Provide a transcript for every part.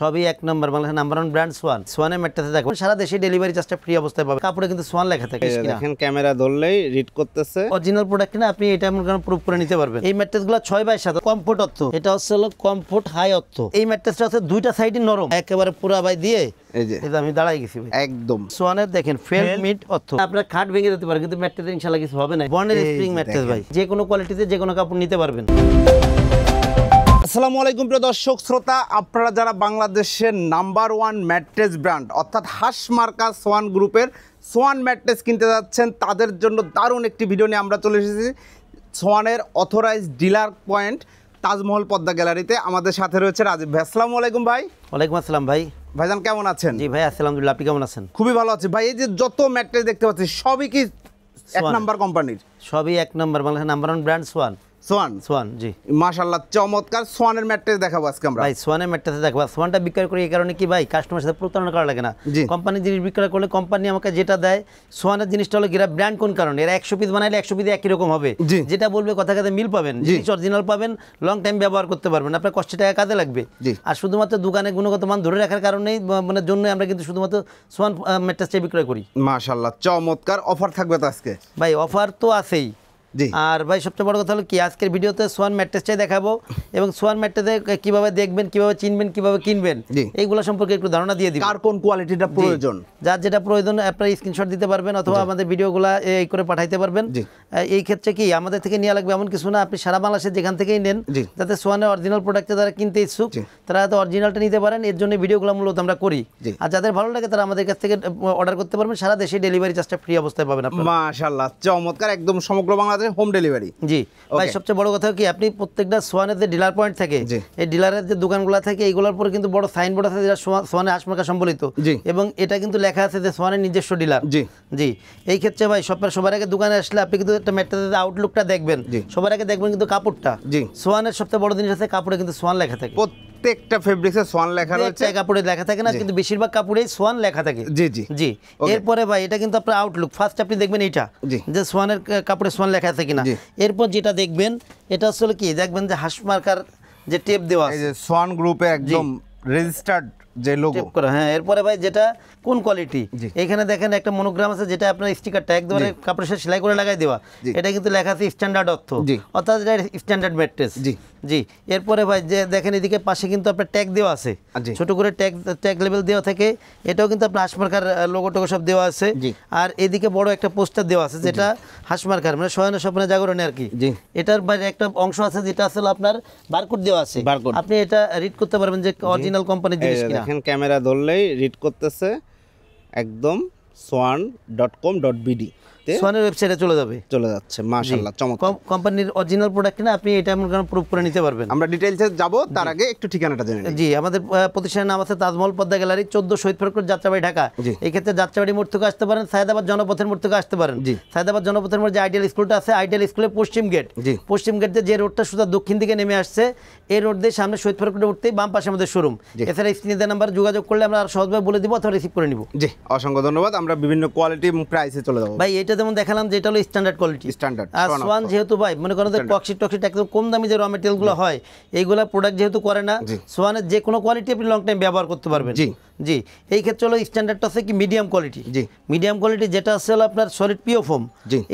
সবই এক নম্বর বাংলাদেশের নাম্বার 1 ব্র্যান্ড সোয়ান। সোয়ানের ম্যাট্রেসে দেখো সারা দেশে ডেলিভারি চার্জটা ফ্রি অবস্থায় পাবে। কাপড়ে কিন্তু সোয়ান লেখা থাকে। দেখেন ক্যামেরা ধরলেই রিড করতেছে অরিজিনাল প্রোডাক্ট না, আপনি এটা এমন কোনো প্রুফ করে নিতে পারবেন। এই ম্যাট্রেসগুলো 6x7 কমফোর্ট অর্থ, এটা হচ্ছে হলো কমফোর্ট হাই অর্থ। এই ম্যাট্রেসটা আছে দুইটা সাইডই নরম, একেবারে পুরা বাই দিয়ে এই যে এটা আমি দাঁড়াই গেছি একদম সোয়ানের। দেখেন ফেল্ট মিট অর্থ, আপনার খাট ভেঙে যেতে পারে কিন্তু ম্যাট্রেসে ইনশাআল্লাহ কিছু হবে না। বন্ডের স্প্রিং ম্যাট্রেস ভাই, যে কোনো কোয়ালিটিতে যে কোনো কাপড় নিতে পারবেন। আসসালামু আলাইকুম প্রিয় দর্শক শ্রোতা, আপনারা যারা বাংলাদেশের নাম্বার 1 ম্যাট্রেস ব্র্যান্ড অর্থাৎ হাসমার্কা সোয়ান গ্রুপের সোয়ান ম্যাট্রেস কিনতে যাচ্ছেন, তাদের জন্য দারুণ একটি ভিডিও নিয়ে আমরা চলে এসেছি সোয়ানের authorised dealer point Taj Mahal Padma গ্যালারিতে। আমাদের সাথে রয়েছে রাজীব ভাই। আসসালামু আলাইকুম ভাই। ওয়ালাইকুম আসসালাম ভাই। ভাইজান কেমন আছেন? জি ভাই আলহামদুলিল্লাহ, আপনি কেমন আছেন? খুবই ভালো আছি ভাই। এই যে যত ম্যাট্রেস দেখতে পাচ্ছি সবই কি এক নাম্বার কোম্পানির? সবই এক নম্বর বাংলাদেশের নাম্বার 1 ব্র্যান্ড সোয়ান। সোয়ান জি মাশাআল্লাহ, চমৎকার সোয়ানের ম্যাট্রেস দেখাবো আজকে আমরা। ভাই সোয়ানের ম্যাট্রেসে দেখবা, সোয়ানটা বিক্রয় করি এই কারণে কি ভাই, কাস্টমারের সাথে প্রতারণা করা লাগে না। কোম্পানি জিনিস বিক্রয় করলে কোম্পানি আমাকে যেটা দেয়, সোয়ানের জিনিসটা হলো গিরা ব্র্যান্ড কোন কারণে, এরা 100 পিস বানাইলে 100 পিস একই রকম হবে। যেটা বলবে কথা কাজে মিল পাবেন, জিনিস অরিজিনাল পাবেন, লং টাইম ব্যবহার করতে পারবেন, আপনার কষ্ট টাকা কাজে লাগবে। আর শুধুমাত্র দোকানে গুণগত মান ধরে রাখার কারণেই মানে জন্য আমরা কিন্তু শুধুমাত্র সোয়ান ম্যাট্রেসটা বিক্রয় করি। মাশাআল্লাহ চমৎকার। অফার থাকবে তো আজকে? ভাই অফার তো আছেই। আর ভাই সবচেয়ে বড় কথা হলো কি, আজকের ভিডিওতে সোয়ান ম্যাট্রেসটাই দেখাবো এবং সোয়ান ম্যাট্রেসে কিভাবে দেখবেন, কিভাবে চিনবেন, কিভাবে কিনবেন, এইগুলো সম্পর্কে একটু ধারণা দিয়ে দিই। কার কোন কোয়ালিটিটা প্রয়োজন, যার যেটা প্রয়োজন আপনারা স্ক্রিনশট দিতে পারবেন অথবা আমাদের ভিডিওগুলো এই করে পাঠাইতে পারবেন। এই ক্ষেত্রে কি আমাদের থেকে নেওয়া লাগবে এমন কিছু না, আপনি সারা বাংলাদেশে যেখান থেকেই নেন, যাতে সোয়ানের অরিজিনাল প্রোডাক্টটা যারা কিনতে ইচ্ছুক তারা তো অরিজিনালটা নিতে পারেন। এর জন্য ভিডিওগুলো মূলত আমরা করি। আর যাদের ভালো লাগে তারা আমাদের কাছ থেকে অর্ডার করতে পারবেন, সারা দেশে ডেলিভারি চার্জটা ফ্রি অবস্থায় পাবেন আপনারা। মাশাআল্লাহ চমৎকার, একদম সমগ্র বাংলাদেশে হোম ডেলিভারি। জি ভাই সবচেয়ে বড় কথা কি, আপনি প্রত্যেকটা সোয়ানের যে ডিলার পয়েন্ট থাকে, এই ডিলারের যে দোকানগুলো থাকে এইগুলোর পরে কিন্তু বড় সাইনবোর্ড আছে যেটা সোয়ানের হাসমার্কা সম্বলিত, এবং এটা কিন্তু লেখা আছে যে সোয়ানের নিজস্ব ডিলার। জি এই ক্ষেত্রে ভাই সবার আগে দোকানে আসলে আপনি কিন্তু একটা ম্যাট্রেসের আউটলুকটা দেখবেন, সবার আগে দেখবেন কিন্তু কাপড়টা। সোয়ানের সবচেয়ে বড় জিনিস আছে কাপড়ে কিন্তু সোয়ান লেখা থাকে। প্রত্যেকটা ফেব্রিক্সে সোয়ান লেখা রয়েছে, কাপড়ে লেখা থাকে না কিন্তু বেশিরভাগ কাপড়েই সোয়ান লেখা থাকে। জি জি জি। এরপরে ভাই এটা কিন্তু আপনার আউটলুক, ফার্স্ট আপনি দেখবেন এইটা যে সোয়ানের কাপড়ে সোয়ান লেখা আছে কিনা। এরপর যেটা দেখবেন এটা আসলে কি, দেখবেন যে হাসমার্কার যে টেপ দেওয়া আছে, এই যে সোয়ান গ্রুপে একদম রেজিস্টার্ড যে লোগো করা। হ্যাঁ এরপরে ভাই যেটা কোন কোয়ালিটি, এখানে দেখেন একটা মনোগ্রাম আছে যেটা আপনার স্টিকারটা একদম কাপড়ের সাথে সেলাই করে লাগাই দেওয়া, এটা কিন্তু লেখা আছে স্ট্যান্ডার্ড অর্থ, অর্থাৎ এটা স্ট্যান্ডার্ড ম্যাট্রেস। জি এরপরে ভাই যে দেখেন এদিকে পাশে কিন্তু আপনার ট্যাগ দেওয়া আছে, ছোট করে ট্যাগ লেভেল দেওয়া থাকে, এটাও কিন্তু আপনার হাসমার্কার লোগো টোগো সব দেওয়া আছে। আর এদিকে বড় একটা পোস্টার দেওয়া আছে যেটা হাসমার্কার মানে শয়নের স্বপ্নে জাগরণে আর কি। এটার বাইরে একটা অংশ আছে যেটা আসলে আপনার বারকোড দেওয়া আছে, আপনি এটা রিড করতে পারবেন যে অরিজিনাল কোম্পানির জিনিস কিনা। দেখেন ক্যামেরা ধরলেই রিড করতেছে একদম swan.com.bd সোয়ানের ওয়েবসাইটে চলে যাচ্ছে। মাশাআল্লাহ চমৎকার, কোম্পানির অরিজিনাল প্রোডাক্ট না, আপনি এটা এমন কোনো প্রুফ করে নিতে পারবেন। আমরা ডিটেইলসে যাব, তার আগে একটু ঠিকানাটা জেনে নিই। জি আমাদের প্রতিষ্ঠানের নাম আছে তাজমহল পদ্মা গ্যালারি, 14 শহীদ ফরক রোড, যাত্রাবাড়ি, ঢাকা। এই ক্ষেত্রে যাত্রাবাড়ি মোড় থেকে আসতে পারেন, সায়েদাবাদ জনপথের মোড় থেকে আসতে পারেন। সায়েদাবাদ জনপথের মোড় যে আইডিয়াল স্কুলটা আছে, আইডিয়াল স্কুলের পশ্চিম গেট যে রোডটা সোজা দক্ষিণ দিকে নেমে আসছে, এই রোড দিয়ে সামনে শহীদ ফরক রোডে উঠতেই বাম পাশে আমাদের শোরুম। এছাড়া স্ক্রিনে দেওয়া নাম্বার যোগাযোগ করলে আমরা সহজভাবে বলে দিব অথবা রিসিভ করে নিব। জি অসংখ্য ধন্যবাদ। আমরা বিভিন্ন কোয়ালিটি এবং প্রাইসে চলে যাব ভাই। এটা যেমন দেখালাম যেটা হলো স্ট্যান্ডার্ড কোয়ালিটি, স্ট্যান্ডার্ড। আর সোয়ান যেহেতু ভাই মনে করেন যে টক্সিট একদম কম দামি যে র মেটেরিয়ালগুলো হয় এইগুলা প্রোডাক্ট যেহেতু করে না, সোয়ানের যে কোনো কোয়ালিটি আপনি লং টাইম ব্যবহার করতে পারবেন। জি এই ক্ষেত্রে হলো স্ট্যান্ডার্ডটা আছে কি মিডিয়াম কোয়ালিটি। মিডিয়াম কোয়ালিটি যেটা আছে হলো আপনার সলিড পিও ফোম,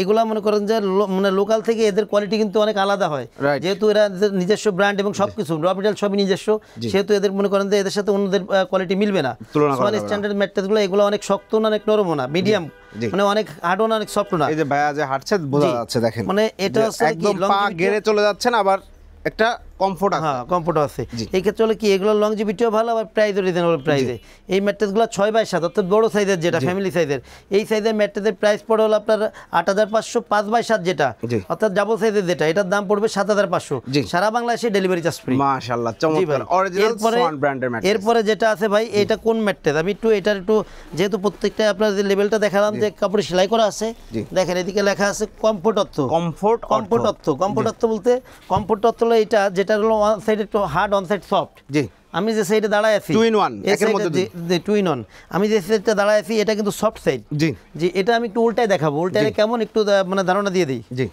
এগুলা মনে করেন যে মানে লোকাল থেকে এদের কোয়ালিটি কিন্তু অনেক আলাদা হয়, যেহেতু এরা নিজস্ব ব্র্যান্ড এবং সবকিছু র মেটেরিয়াল সবই নিজস্ব, সেহেতু এদের মনে করেন যে এদের সাথে অন্যদের কোয়ালিটি মিলবে না। সোয়ান স্ট্যান্ডার্ড ম্যাট্রেসগুলো এগুলো অনেক শক্ত না, অনেক নরম না, মিডিয়াম মানে অনেক হার্ড না, অনেক সফট না। এই যে ভাইয়া যে হাঁটছে বোঝা যাচ্ছে, দেখেন মানে এটা একদম পা গেড়ে চলে যাচ্ছে না, আবার একটা কমফোর্ট আছে। হ্যাঁ কমফোর্ট আছে। এই ক্ষেত্রে হলো কি এগুলো লংজিভিটিও ভালো, আবার প্রাইসও রিজনেবল প্রাইসে। এই ম্যাট্রেসগুলো 6x7 অর্থাৎ বড় সাইজের যেটা ফ্যামিলি সাইজের, এই সাইজের ম্যাট্রেসের প্রাইস পড়ে হলো আপনার 8500, 5x7 যেটা অর্থাৎ ডাবল সাইজের যেটা, এটার দাম পড়বে 7500, সারা বাংলাদেশে ডেলিভারি চার্জ ফ্রি। মাশাআল্লাহ চমৎকার অরিজিনাল সোয়ান ব্র্যান্ডের ম্যাট্রেস। এরপরে যেটা আছে ভাই, এটা কোন ম্যাট্রেস আমি একটু এটার একটু যেহেতু প্রত্যেকটা আপনার যে লেভেলটা দেখালাম যে কাপড়ে সেলাই করা আছে, দেখেন এদিকে লেখা আছে কমফোর্ট অর্থ। কমফোর্ট অর্থ বলতে কমফোর্ট অর্থ হলো এটা যেটা হলো ওয়ান সাইড একটু হার্ড, অন সাইড সফট। আমি যে সাইডে দাঁড়ায় আছি 2 in 1 একের মধ্যে 2 in 1, আমি যে সাইডটা দাঁড়ায় আছি এটা কিন্তু সফট সাইড। জি এটা আমি একটু উল্টায় দেখাবো, উল্টায় কেমন একটু মানে ধারণা দিয়ে দিই। জি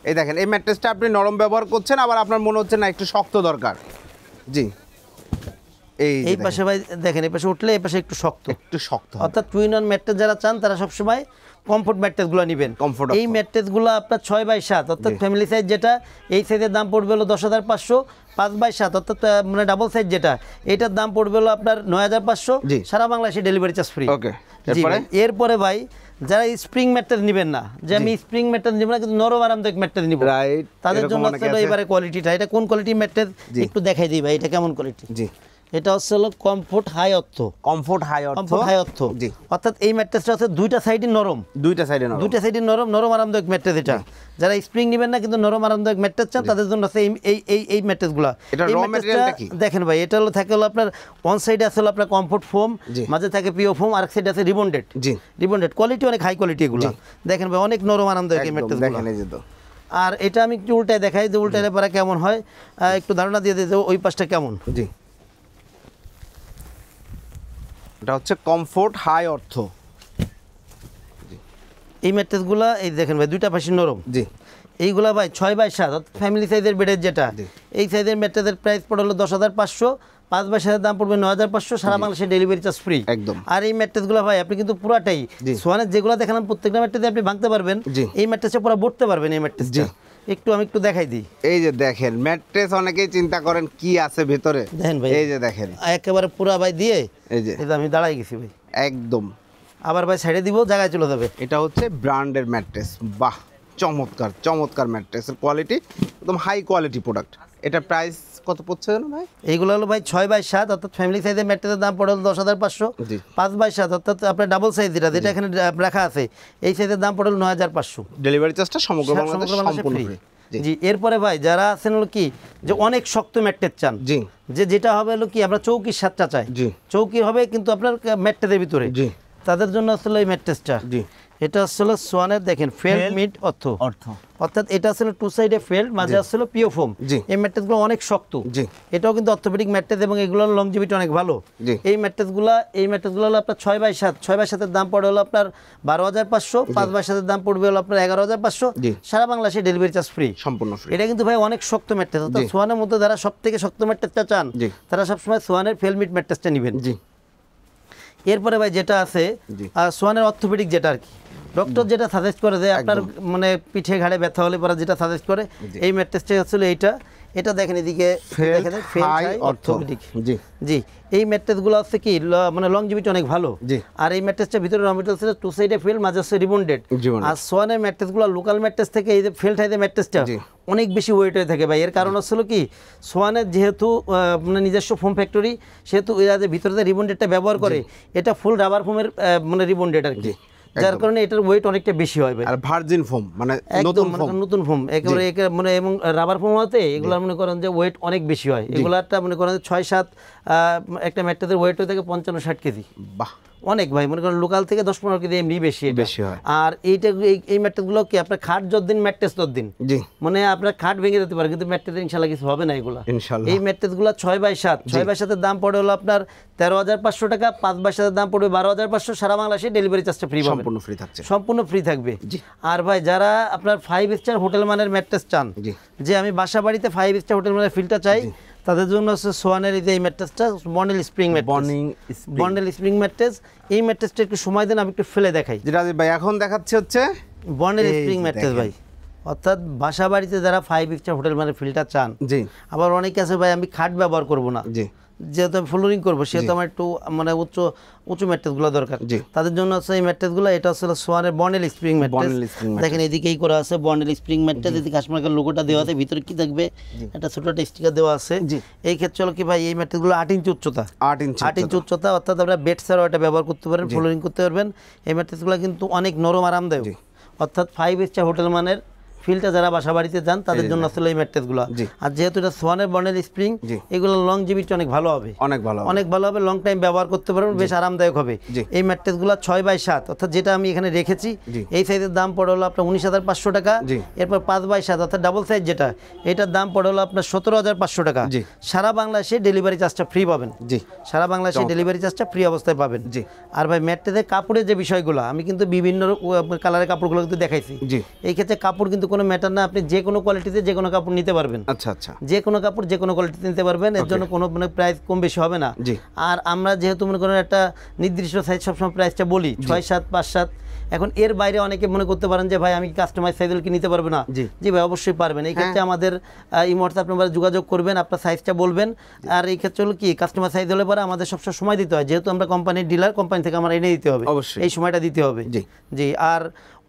এই দেখেন এই ম্যাট্রেসটা আপনি নরম ব্যবহার করছেন, আবার আপনার মনে হচ্ছে না একটু শক্ত দরকার। জি এই পাশে ভাই দেখেন, এই পাশে উঠলে এই পাশে একটু শক্ত, অর্থাৎ টুইন অন ম্যাট্রেস যারা চান তারা সবসময় কমফোর্ট ম্যাট্রেসগুলো নেবেন। এই ম্যাট্রেসগুলো আপনার 6x7 অর্থাৎ ফ্যামিলি সাইজ যেটা, এই সাইজের দাম পড়বে হলো 10,500। 5x7 অর্থাৎ মানে ডাবল সাইজ যেটা, এটার দাম পড়বে হলো আপনার 9,500, সারা বাংলাদেশে ডেলিভারি চার্জ ফ্রি। এরপরে ভাই যারা স্প্রিং ম্যাট্রেস নেবেন না, যে আমি স্প্রিং ম্যাট্রেস নিব না কিন্তু নরম আরামদায়ক ম্যাট্রেস নিব, তাদের জন্য আসলে এবারে কোয়ালিটিটা, এটা কোন কোয়ালিটির ম্যাট্রেস একটু দেখাই দিই ভাই, এটা কেমন কোয়ালিটি। এটা হচ্ছে হলো কমফোর্ট হাই অর্থ। অর্থাৎ এই ম্যাট্রেসটা হচ্ছে দুইটা সাইডই নরম, দুইটা সাইডই নরম আরামদায়ক ম্যাট্রেস। এটা যারা স্প্রিং নেবেন না কিন্তু নরম আরামদায়ক ম্যাট্রেস চান তাদের জন্য আছে এই ম্যাট্রেসগুলো। দেখেন ভাই, এটা হলো থাকে হলো আপনার ওয়ান সাইডে আছে হলো আপনার কমফোর্ট ফোম, মাঝে থাকে পিও ফোম, আর এক সাইডে আছে রিবন্ডেড। কোয়ালিটি অনেক হাই কোয়ালিটি এগুলো। দেখেন ভাই, অনেক নরম আরামদায়ক এই ম্যাট্রেসগুলো। আর এটা আমি একটু উল্টায় দেখাই, যে উল্টায় পরে কেমন হয় একটু ধারণা দিয়ে দিতে, ওই পাশটা কেমন। এটা হচ্ছে কমফোর্ট হাই অর্থ। এই ম্যাট্রেসগুলো এই দেখেন ভাই, দুইটা পাশে নরম। এইগুলা ভাই 6x7 ফ্যামিলি সাইজের বেডের যেটা, এই সাইজের ম্যাট্রেসের প্রাইস পড়ে হলো 10,500। 5x7 দাম পড়বে 9,500, সারা বাংলাদেশে ডেলিভারি চার্জ ফ্রি একদম। আর এই ম্যাট্রেসগুলো ভাই আপনি কিন্তু পুরাটাই সোয়ানের যেগুলো দেখালাম প্রত্যেকটা ম্যাট্রেসে আপনি ভাঙতে পারবেন, এই ম্যাট্রেসে পুরো বসতে পারবেন। এই ম্যাট্রেসটা আমি একটু দেখাই দিই। এই যে দেখেন ম্যাট্রেস, অনেকেই চিন্তা করেন কি আছে ভেতরে, দেখেন ভাই, এই যে দেখেন একেবারে পুরা ভাই দিয়ে, এই যে আমি দাঁড়াই গেছি ভাই একদম। আবার ভাই সাইডে দিব, জায়গায় চলে যাবে। এটা হচ্ছে ব্র্যান্ডের ম্যাট্রেস। বাহ, চমৎকার ম্যাট্রেসের কোয়ালিটি, একদম হাই কোয়ালিটি প্রোডাক্ট। এটা প্রাইস কত পড়ছে জানো ভাই? এইগুলো হলো ভাই 6x7 অর্থাৎ ফ্যামিলি সাইজের ম্যাট্রেসের দাম পড়ে হলো 10,500। 5x7 অর্থাৎ আপনার ডাবল সাইজ যেটা এখানে রাখা আছে, এই সাইজের দাম পড়ে হলো 9,500। ডেলিভারি চার্জটা সমগ্র বাংলাদেশে সম্পূর্ণ ফ্রি। জি, এরপরে ভাই যারা আছেন হলো কি যে অনেক শক্ত ম্যাট্রেস চান, যেটা হবে হলো কি আমরা চৌকির সাতটা চাই, চৌকি হবে কিন্তু আপনার ম্যাট্রেসের ভিতরে, তাদের জন্য আসলে এই ম্যাট্রেসটা। এটা আসলে সোয়ানের দেখেন ফেল্ড মিড অর্থাৎ এটা আসলে টু সাইডে ফেল্ড, মাঝে আসলে পিও ফোম। এই ম্যাট্রেসগুলো অনেক শক্ত, এটাও কিন্তু অর্থোপেডিক ম্যাট্রেস এবং এগুলোর লংজিভিটি অনেক ভালো। এই ম্যাট্রেসগুলো হলো আপনার 6x7 এর দাম পড়ে হলো আপনার 12,500। 5x7 এর দাম পড়বে হলো আপনার 11,500, সারা বাংলাদেশে ডেলিভারি চার্জ ফ্রি, সম্পূর্ণ ফ্রি। এটা কিন্তু ভাই অনেক শক্ত ম্যাট্রেস, অর্থাৎ সোয়ানের মধ্যে যারা সব থেকে শক্ত ম্যাট্রেসটা চান তারা সবসময় সোয়ানের ফেল্ড মিড ম্যাট্রেসটা নেবেন। এরপরে ভাই যেটা আছে সোয়ানের অর্থোপেডিক, যেটা আর কি ডক্টর যেটা সাজেস্ট করে যে আপনার মানে পিঠে ঘাড়ে ব্যথা হলে পরে যেটা সাজেস্ট করে, এই ম্যাট্রেসটা আসলে এটা দেখেন এদিকে অর্থোপেডিক। জি, এই ম্যাট্রেসগুলো হচ্ছে কি মানে লংজিভিটি অনেক ভালো। আর এই ম্যাট্রেসটা ভিতরে রমেটাল ছিল টু সাইডে ফেল, মাঝে হচ্ছে রিবন্ডেড। আর সোয়ানের ম্যাট্রেসগুলো লোকাল ম্যাট্রেস থেকে এই যে ফেল টাইপের ম্যাট্রেসটা অনেক বেশি ওয়েট হয়ে থাকে ভাই। এর কারণ হচ্ছিল কি সোয়ানের যেহেতু মানে নিজস্ব ফোম ফ্যাক্টরি, সেহেতু এরা যে ভিতরে যে রিবন্ডেডটা ব্যবহার করে এটা ফুল রাবার ফোমের মানে রিবন্ডেড আর কি, যার কারণে এটার ওয়েট অনেকটা বেশি হয় ভাই। আর ভার্জিন ফোম মানে নতুন ফোম একেবারে মানে এবং রাবার ফোম হতে এগুলো মনে করেন যে ওয়েট অনেক বেশি হয়। এগুলাটা মনে করেন 6-7 একটা ম্যাট্রেসের ওয়েট হয়ে থাকে 55-60 কেজি। বাহ, অনেক ভাই, মনে করেন লোকাল থেকে 10-15 কেজি এমনি বেশি হয়। আর এই ম্যাট্রেসগুলো কি আপনার খাট যতদিন ম্যাট্রেস ততদিন, মানে আপনার খাট ভেঙে যেতে পারে কিন্তু ম্যাট্রেস ইনশাল্লাহ কিছু হবে না এগুলো। এই ম্যাট্রেসগুলো 6x7 এর দাম পড়ে হলো আপনার 13,500 টাকা। 5x7 এর দাম পড়বে 12,500, সারা বাংলাদেশে ডেলিভারি চার্জটা ফ্রি, সম্পূর্ণ ফ্রি থাকবে। আর ভাই যারা আপনার 5 স্টার হোটেল মানের ম্যাট্রেস চান, যে আমি বাসা বাড়িতে 5 স্টার হোটেল মানের ফিল্টার চাই, তাদের জন্য হচ্ছে সোয়ানের এই ম্যাট্রেসটা বন্ডেল স্প্রিং ম্যাট্রেস। এই ম্যাট্রেসটা একটু সময় দেন, আমি একটু ফেলে দেখাই। যেটা ভাই এখন দেখাচ্ছি হচ্ছে বন্ডেল স্প্রিং ম্যাট্রেস ভাই, অর্থাৎ বাসা বাড়িতে যারা 5 স্টার হোটেল মানে ফিল্টার চান। আবার অনেকে আছে ভাই আমি খাট ব্যবহার করবো না, যেহেতু আমি ফ্লোরিং করবো সেহেতু আমার একটু মানে উঁচু ম্যাট্রেসগুলো দরকার, তাদের জন্য আছে এই ম্যাট্রেসগুলো। এটা হচ্ছে সোয়ানের বন্ডেল স্প্রিং ম্যাট্রেস। দেখেন এদিকেই করা আছে বন্ডেল স্প্রিং ম্যাট্রেস, এদিকে হাসমার্কের লোগোটা দেওয়া আছে, ভিতরে কি থাকবে একটা ছোট একটা স্টিকার দেওয়া আছে। এই ক্ষেত্রে হলো কি ভাই এই ম্যাট্রেসগুলো 8 ইঞ্চি উচ্চতা, 8 ইঞ্চি উচ্চতা, অর্থাৎ আপনারা বেড ছাড়াও এটা ব্যবহার করতে পারেন, ফ্লোরিং করতে পারবেন। এই ম্যাট্রেসগুলো কিন্তু অনেক নরম আরামদায়ক, অর্থাৎ 5 স্টার হোটেল মানের ফিল্টার যারা বাসা বাড়িতে যান তাদের জন্য আসলে এই ম্যাট্রেসগুলো। আর যেহেতু এটা সোয়ানের বন্ডেল স্প্রিং, এগুলো লংজিভিটি অনেক ভালো হবে, অনেক ভালো হবে, লং টাইম ব্যবহার করতে পারবেন, বেশ আরামদায়ক হবে। এই ম্যাট্রেসগুলো 6x7 অর্থাৎ যেটা আমি এখানে রেখেছি, এই সাইজের দাম পড়ে হলো আপনার 19,500 টাকা। এরপর 5x7 অর্থাৎ ডাবল সাইজ যেটা, এটার দাম পড়ে হলো আপনার 17,500 টাকা। সারা বাংলাদেশে ডেলিভারি চার্জটা ফ্রি পাবেন, সারা বাংলাদেশে ডেলিভারি চার্জটা ফ্রি অবস্থায় পাবেন। আর ভাই ম্যাট্রেসের কাপড়ের যে বিষয়গুলো আমি কিন্তু বিভিন্ন কালারের কাপড়গুলো কিন্তু দেখাইছি, এই ক্ষেত্রে কাপড় কিন্তু কোনো ম্যাটার না, আপনি যে কোনো কোয়ালিটিতে যে কোনো কাপড় নিতে পারবেন। আচ্ছা আচ্ছা, যে কোনো কাপড় যে কোনো কোয়ালিটিতে নিতে পারবেন, এর জন্য কোনো মানে প্রাইস কম বেশি হবে না। আর আমরা যেহেতু মনে করেন একটা নির্দিষ্ট সাইজ সবসময় প্রাইসটা বলি 6, 7, 5, 7। এখন এর বাইরে অনেকে মনে করতে পারেন যে ভাই আমি কাস্টমাইজ সাইজগুলো কি নিতে পারবো না? জি ভাই, অবশ্যই পারবেন। এই ক্ষেত্রে আমাদের এই মুহূর্তে আপনারা যোগাযোগ করবেন, আপনার সাইজটা বলবেন। আর এই ক্ষেত্রে হলো কি কাস্টমার সাইজ হলে পরে আমাদের সবসময় সময় দিতে হয়, যেহেতু আমরা কোম্পানির ডিলার, কোম্পানি থেকে আমরা এনে দিতে হবে, এই সময়টা দিতে হবে। জি। আর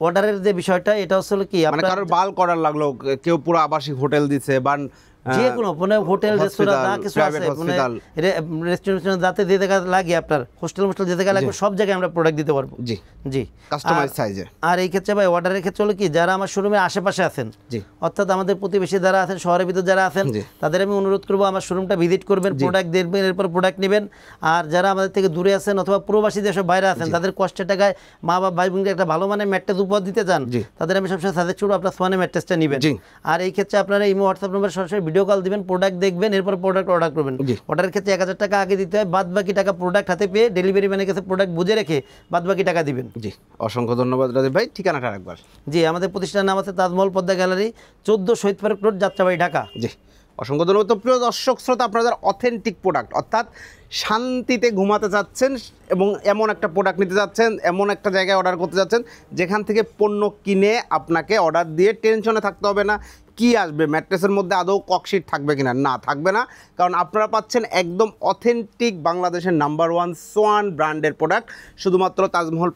অর্ডারের যে বিষয়টা, এটা হচ্ছে কি মানে কারোর বাল করার লাগলো, কেউ পুরো আবাসিক হোটেল দিছে বা যে কোনো মানে হোটেল রেস্তোরাঁ যা কিছু আছে, মানে রেস্টুরেন্ট যাতে যে জায়গা লাগে, আপনার হোস্টেল যে জায়গা লাগবে সব জায়গায় আমরা প্রোডাক্ট দিতে পারবো। জি কাস্টমাইজ সাইজে। আর এই ক্ষেত্রে ভাই অর্ডারের ক্ষেত্রে হলো কি যারা আমার শোরুমের আশেপাশে আছেন, অর্থাৎ আমাদের প্রতিবেশী যারা আছেন, শহরের ভিতর যারা আছেন, তাদের আমি অনুরোধ করবো আমার শোরুমটা ভিজিট করবেন, প্রোডাক্ট দেখবেন, এরপর প্রোডাক্ট নেবেন। আর যারা আমাদের থেকে দূরে আছেন অথবা প্রবাসী দেশের বাইরে আছেন, তাদের কষ্টের টাকায় মা বা ভাই বোনকে একটা ভালো মানের ম্যাট্রেস উপহার দিতে চান, তাদের আমি সবসময় সাজেস্ট করবো আপনার সোয়ানের ম্যাট্রেসটা নেবেন। আর এই ক্ষেত্রে আপনারা এই হোয়াটসঅ্যাপ নম্বর সরাসরি ভিডিও কল দিবেন, প্রোডাক্ট দেখবেন, এরপর প্রোডাক্ট অর্ডার করবেন। অর্ডারের ক্ষেত্রে 1000 টাকা আগে দিতে হয়, বাদ বাকি টাকা প্রোডাক্ট হাতে পেয়ে ডেলিভারি ম্যানের কাছে প্রোডাক্ট বুঝে রেখে বাদ বাকি টাকা দিবেন। জি, অসংখ্য ধন্যবাদ রাজীব ভাই। ঠিকানাটা একবার। জি, আমাদের প্রতিষ্ঠানের নাম আছে তাজমহল পদ্মা গ্যালারি, 14 শহীদ ফারুক রোড, যাত্রাবাড়ি, ঢাকা। জি, অসংখ্য ধন্যবাদ। তো প্রিয় দর্শক শ্রোতা, আপনাদের অথেন্টিক প্রোডাক্ট অর্থাৎ শান্তিতে ঘুমাতে চাচ্ছেন এবং এমন একটা প্রোডাক্ট নিতে যাচ্ছেন, এমন একটা জায়গায় অর্ডার করতে যাচ্ছেন যেখান থেকে পণ্য কিনে আপনাকে অর্ডার দিয়ে টেনশনে থাকতে হবে না কি আসবে, ম্যাট্রেসের মধ্যে আদৌ ককশিট থাকবে কিনা, না থাকবে না, কারণ আপনারা পাচ্ছেন একদম অথেন্টিক বাংলাদেশের নাম্বার 1 সোয়ান ব্র্যান্ডের প্রোডাক্ট। শুধুমাত্র তাজমহল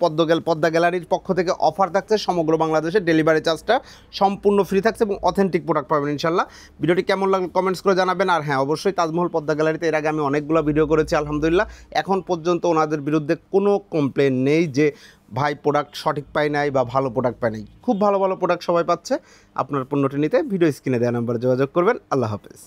পদ্মা গ্যালারির পক্ষ থেকে অফার থাকছে, সমগ্র বাংলাদেশে ডেলিভারি চার্জটা সম্পূর্ণ ফ্রি থাকছে এবং অথেন্টিক প্রোডাক্ট পাবেন ইনশাল্লাহ। ভিডিওটি কেমন লাগলো কমেন্টস করে জানাবেন। আর হ্যাঁ, অবশ্যই তাজমহল পদ্মা গ্যালারিতে এর আগে আমি অনেকগুলো ভিডিও করেছি, আলহামদুলিল্লাহ এখন পর্যন্ত ওনাদের বিরুদ্ধে কোনো কমপ্লেন নেই যে ভাই প্রোডাক্ট সঠিক পায় নাই বা ভালো প্রোডাক্ট পায় নাই। খুব ভালো ভালো প্রোডাক্ট সবাই পাচ্ছে। আপনার পণ্যটি নিতে ভিডিও স্ক্রিনে দেওয়া নাম্বারে যোগাযোগ করবেন। আল্লাহ হাফেজ।